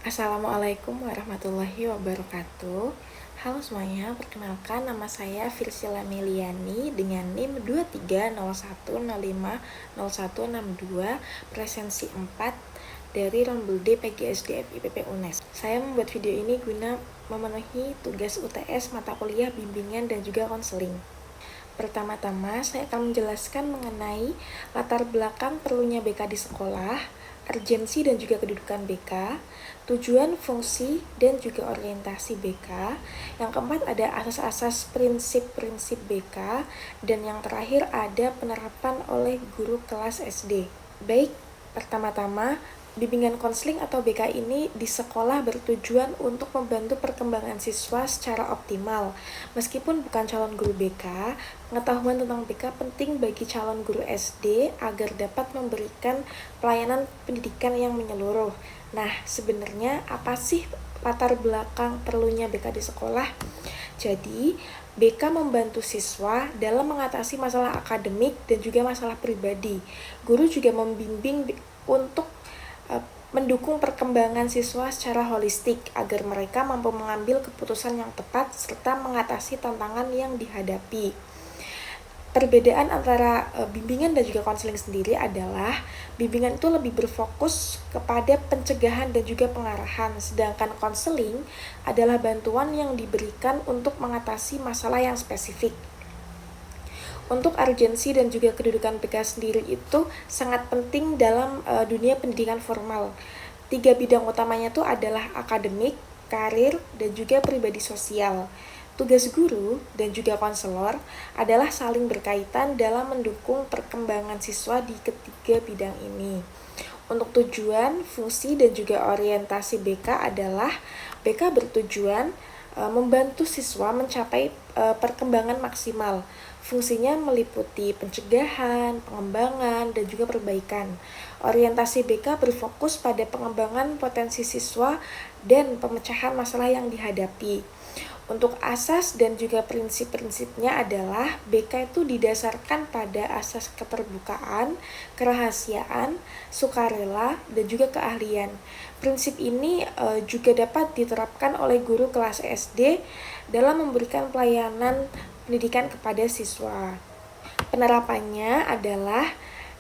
Assalamualaikum warahmatullahi wabarakatuh. Halo semuanya, perkenalkan nama saya Virsila Meliani dengan NIM 2301050162 presensi 4 dari Rombel D PGSD FIPP UNES. Saya membuat video ini guna memenuhi tugas UTS mata kuliah bimbingan dan juga konseling. Pertama-tama, saya akan menjelaskan mengenai latar belakang perlunya BK di sekolah, urgensi dan juga kedudukan BK, tujuan, fungsi, dan juga orientasi BK. Yang keempat ada asas-asas prinsip-prinsip BK, dan yang terakhir ada penerapan oleh guru kelas SD. Baik, pertama-tama, bimbingan konseling atau BK ini di sekolah bertujuan untuk membantu perkembangan siswa secara optimal. Meskipun bukan calon guru BK, pengetahuan tentang BK penting bagi calon guru SD agar dapat memberikan pelayanan pendidikan yang menyeluruh. Nah, sebenarnya apa sih latar belakang perlunya BK di sekolah? Jadi, BK membantu siswa dalam mengatasi masalah akademik dan juga masalah pribadi. Guru juga membimbing untuk mendukung perkembangan siswa secara holistik agar mereka mampu mengambil keputusan yang tepat serta mengatasi tantangan yang dihadapi. Perbedaan antara bimbingan dan juga konseling sendiri adalah bimbingan itu lebih berfokus kepada pencegahan dan juga pengarahan, sedangkan konseling adalah bantuan yang diberikan untuk mengatasi masalah yang spesifik. Untuk urgensi dan juga kedudukan BK sendiri itu sangat penting dalam dunia pendidikan formal. 3 bidang utamanya itu adalah akademik, karir, dan juga pribadi sosial. Tugas guru dan juga konselor adalah saling berkaitan dalam mendukung perkembangan siswa di ketiga bidang ini. Untuk tujuan, fungsi, dan juga orientasi BK adalah BK bertujuan membantu siswa mencapai perkembangan maksimal. Fungsinya meliputi pencegahan, pengembangan, dan juga perbaikan. Orientasi BK berfokus pada pengembangan potensi siswa dan pemecahan masalah yang dihadapi. Untuk asas dan juga prinsip-prinsipnya adalah BK itu didasarkan pada asas keterbukaan, kerahasiaan, sukarela, dan juga keahlian. Prinsip ini juga dapat diterapkan oleh guru kelas SD dalam memberikan pelayanan pendidikan kepada siswa. Penerapannya adalah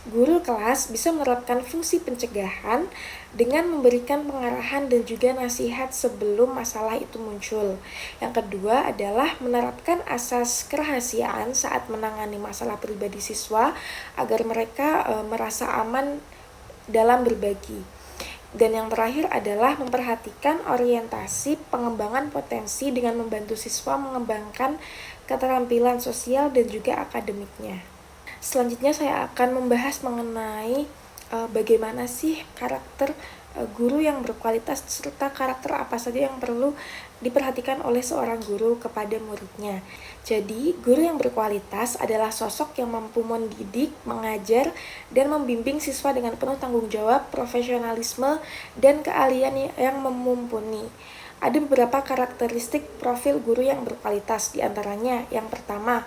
guru kelas bisa menerapkan fungsi pencegahan dengan memberikan pengarahan dan juga nasihat sebelum masalah itu muncul. Yang kedua adalah menerapkan asas kerahasiaan saat menangani masalah pribadi siswa agar mereka merasa aman dalam berbagi. Dan yang terakhir adalah memperhatikan orientasi pengembangan potensi dengan membantu siswa mengembangkan keterampilan sosial dan juga akademiknya. Selanjutnya saya akan membahas mengenai bagaimana sih karakter guru yang berkualitas serta karakter apa saja yang perlu diperhatikan oleh seorang guru kepada muridnya. Jadi, guru yang berkualitas adalah sosok yang mampu mendidik, mengajar, dan membimbing siswa dengan penuh tanggung jawab, profesionalisme, dan keahlian yang mumpuni. Ada beberapa karakteristik profil guru yang berkualitas, diantaranya yang pertama,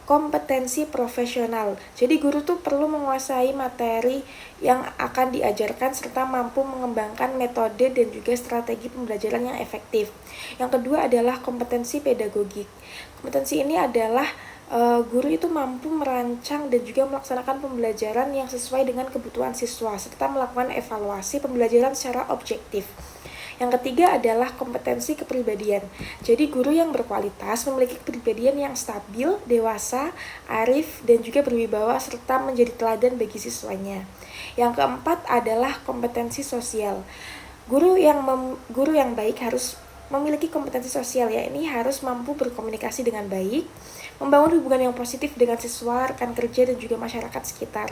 kompetensi profesional. Jadi guru tuh perlu menguasai materi yang akan diajarkan serta mampu mengembangkan metode dan juga strategi pembelajaran yang efektif. Yang kedua adalah kompetensi pedagogik. Kompetensi ini adalah guru itu mampu merancang dan juga melaksanakan pembelajaran yang sesuai dengan kebutuhan siswa serta melakukan evaluasi pembelajaran secara objektif. Yang ketiga adalah kompetensi kepribadian. Jadi guru yang berkualitas memiliki kepribadian yang stabil, dewasa, arif, dan juga berwibawa serta menjadi teladan bagi siswanya. Yang keempat adalah kompetensi sosial. Guru yang baik harus memiliki kompetensi sosial, ya, ini harus mampu berkomunikasi dengan baik, membangun hubungan yang positif dengan siswa, rekan kerja, dan juga masyarakat sekitar.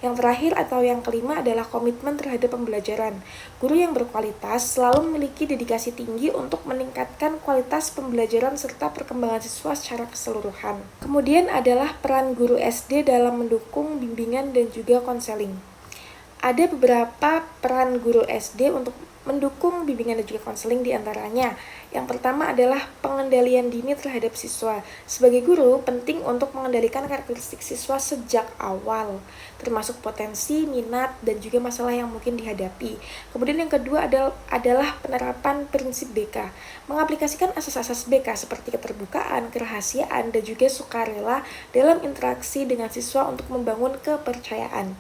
Yang terakhir atau yang kelima adalah komitmen terhadap pembelajaran. Guru yang berkualitas selalu memiliki dedikasi tinggi untuk meningkatkan kualitas pembelajaran serta perkembangan siswa secara keseluruhan. Kemudian adalah peran guru SD dalam mendukung bimbingan dan juga konseling. Ada beberapa peran guru SD untuk mendukung bimbingan dan juga konseling diantaranya. Yang pertama adalah pengendalian dini terhadap siswa. Sebagai guru, penting untuk mengendalikan karakteristik siswa sejak awal, termasuk potensi, minat, dan juga masalah yang mungkin dihadapi. Kemudian yang kedua adalah penerapan prinsip BK. Mengaplikasikan asas-asas BK seperti keterbukaan, kerahasiaan, dan juga sukarela dalam interaksi dengan siswa untuk membangun kepercayaan.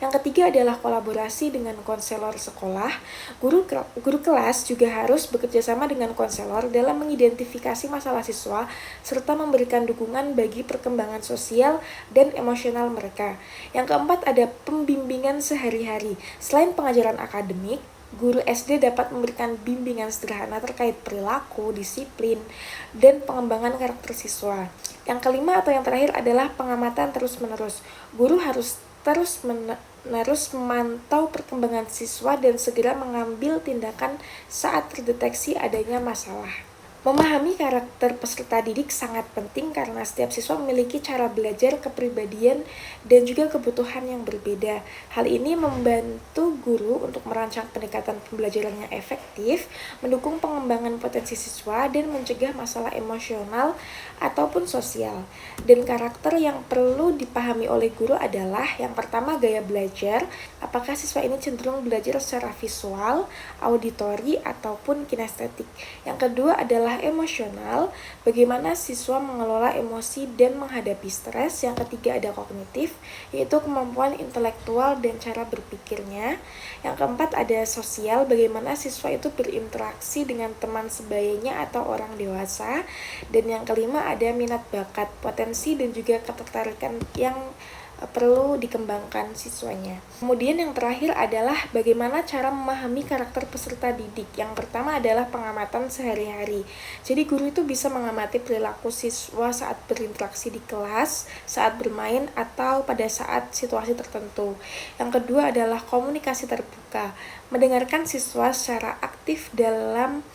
Yang ketiga adalah kolaborasi dengan konselor sekolah. Guru kelas juga harus bekerja sama dengan konselor dalam mengidentifikasi masalah siswa serta memberikan dukungan bagi perkembangan sosial dan emosional mereka. Yang keempat ada pembimbingan sehari-hari. Selain pengajaran akademik, guru SD dapat memberikan bimbingan sederhana terkait perilaku, disiplin, dan pengembangan karakter siswa. Yang kelima atau yang terakhir adalah pengamatan terus-menerus. Guru harus terus-menerus memantau perkembangan siswa dan segera mengambil tindakan saat terdeteksi adanya masalah. Memahami karakter peserta didik sangat penting karena setiap siswa memiliki cara belajar, kepribadian, dan juga kebutuhan yang berbeda. Hal ini membantu guru untuk merancang pendekatan pembelajaran yang efektif, mendukung pengembangan potensi siswa, dan mencegah masalah emosional ataupun sosial. Dan karakter yang perlu dipahami oleh guru adalah yang pertama gaya belajar, apakah siswa ini cenderung belajar secara visual, auditori, ataupun kinestetik. Yang kedua adalah emosional, bagaimana siswa mengelola emosi dan menghadapi stres. Yang ketiga ada kognitif, yaitu kemampuan intelektual dan cara berpikirnya. Yang keempat ada sosial, bagaimana siswa itu berinteraksi dengan teman sebayanya atau orang dewasa. Dan yang kelima ada minat bakat, potensi, dan juga ketertarikan yang perlu dikembangkan siswanya. Kemudian yang terakhir adalah bagaimana cara memahami karakter peserta didik. Yang pertama adalah pengamatan sehari-hari. Jadi guru itu bisa mengamati perilaku siswa saat berinteraksi di kelas, saat bermain, atau pada saat situasi tertentu. Yang kedua adalah komunikasi terbuka. Mendengarkan siswa secara aktif dalam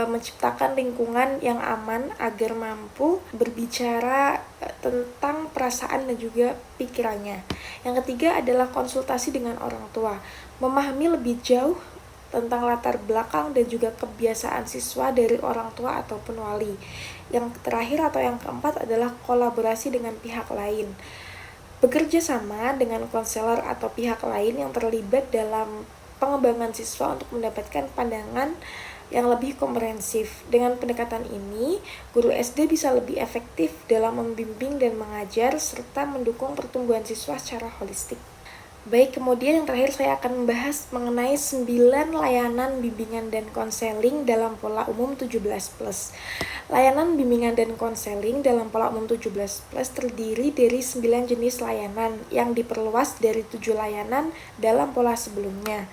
menciptakan lingkungan yang aman agar mampu berbicara tentang perasaan dan juga pikirannya. Yang ketiga adalah konsultasi dengan orang tua, memahami lebih jauh tentang latar belakang dan juga kebiasaan siswa dari orang tua ataupun wali. Yang terakhir atau yang keempat adalah kolaborasi dengan pihak lain, bekerja sama dengan konselor atau pihak lain yang terlibat dalam pengembangan siswa untuk mendapatkan pandangan yang lebih komprehensif. Dengan pendekatan ini, guru SD bisa lebih efektif dalam membimbing dan mengajar serta mendukung pertumbuhan siswa secara holistik. Baik, kemudian yang terakhir saya akan membahas mengenai 9 layanan bimbingan dan konseling dalam pola umum 17+. Layanan bimbingan dan konseling dalam pola umum 17+ terdiri dari 9 jenis layanan yang diperluas dari 7 layanan dalam pola sebelumnya.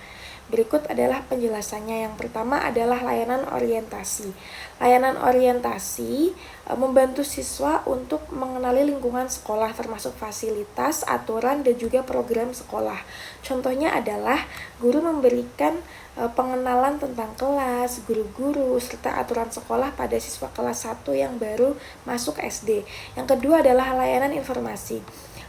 Berikut adalah penjelasannya. Yang pertama adalah layanan orientasi. Layanan orientasi membantu siswa untuk mengenali lingkungan sekolah termasuk fasilitas, aturan, dan juga program sekolah. Contohnya adalah guru memberikan pengenalan tentang kelas, guru-guru, serta aturan sekolah pada siswa kelas 1 yang baru masuk SD. Yang kedua adalah layanan informasi.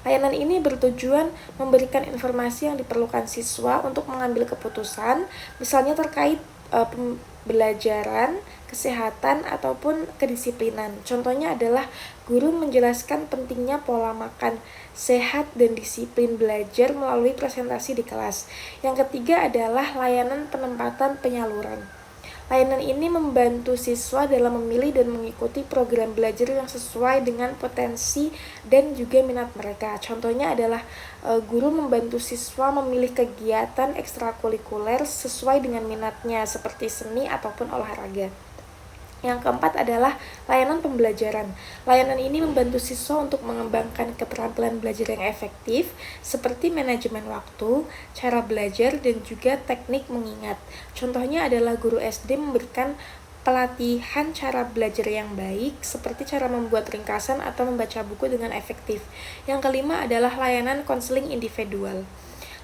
Layanan ini bertujuan memberikan informasi yang diperlukan siswa untuk mengambil keputusan, misalnya terkait pembelajaran, kesehatan, ataupun kedisiplinan. Contohnya adalah guru menjelaskan pentingnya pola makan sehat dan disiplin belajar melalui presentasi di kelas. Yang ketiga adalah layanan penempatan penyaluran. Layanan ini membantu siswa dalam memilih dan mengikuti program belajar yang sesuai dengan potensi dan juga minat mereka. Contohnya adalah guru membantu siswa memilih kegiatan ekstrakurikuler sesuai dengan minatnya seperti seni ataupun olahraga. Yang keempat adalah layanan pembelajaran. Layanan ini membantu siswa untuk mengembangkan keterampilan belajar yang efektif seperti manajemen waktu, cara belajar, dan juga teknik mengingat. Contohnya adalah guru SD memberikan pelatihan cara belajar yang baik seperti cara membuat ringkasan atau membaca buku dengan efektif. Yang kelima adalah layanan konseling individual.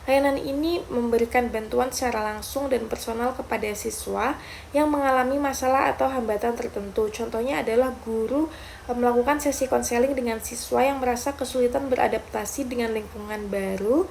Layanan ini memberikan bantuan secara langsung dan personal kepada siswa yang mengalami masalah atau hambatan tertentu. Contohnya adalah guru melakukan sesi konseling dengan siswa yang merasa kesulitan beradaptasi dengan lingkungan baru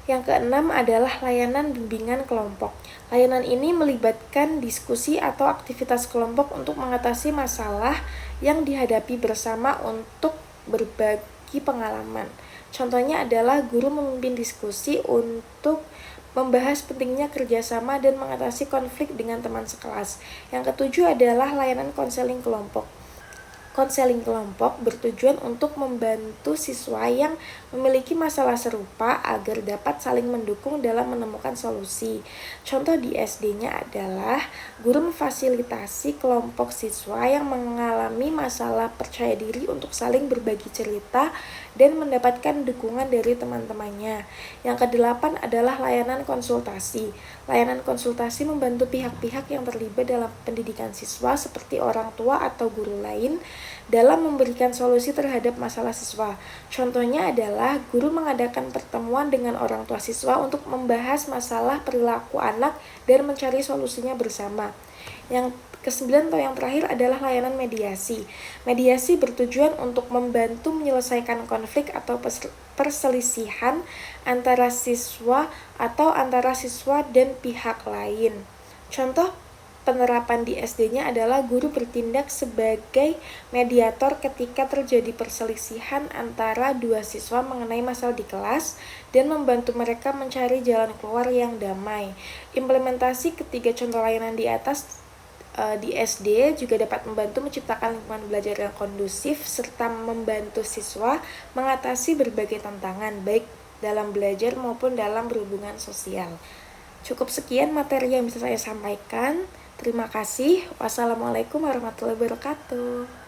Yang keenam adalah layanan bimbingan kelompok. Layanan ini melibatkan diskusi atau aktivitas kelompok untuk mengatasi masalah yang dihadapi bersama untuk berbagi pengalaman. Contohnya adalah guru memimpin diskusi untuk membahas pentingnya kerjasama dan mengatasi konflik dengan teman sekelas. Yang ketujuh adalah layanan konseling kelompok. Konseling kelompok bertujuan untuk membantu siswa yang memiliki masalah serupa agar dapat saling mendukung dalam menemukan solusi. Contoh di SD-nya adalah guru memfasilitasi kelompok siswa yang mengalami masalah percaya diri untuk saling berbagi cerita dan mendapatkan dukungan dari teman-temannya. Yang kedelapan adalah layanan konsultasi. Layanan konsultasi membantu pihak-pihak yang terlibat dalam pendidikan siswa seperti orang tua atau guru lain dalam memberikan solusi terhadap masalah siswa. Contohnya adalah guru mengadakan pertemuan dengan orang tua siswa untuk membahas masalah perilaku anak dan mencari solusinya bersama. Yang kesembilan atau yang terakhir adalah layanan mediasi. Mediasi bertujuan untuk membantu menyelesaikan konflik atau perselisihan antara siswa atau antara siswa dan pihak lain. Contoh penerapan di SD-nya adalah guru bertindak sebagai mediator ketika terjadi perselisihan antara dua siswa mengenai masalah di kelas dan membantu mereka mencari jalan keluar yang damai. Implementasi ketiga contoh layanan di atas di SD juga dapat membantu menciptakan lingkungan belajar yang kondusif serta membantu siswa mengatasi berbagai tantangan baik dalam belajar maupun dalam berhubungan sosial. Cukup sekian materi yang bisa saya sampaikan. Terima kasih. Wassalamualaikum warahmatullahi wabarakatuh.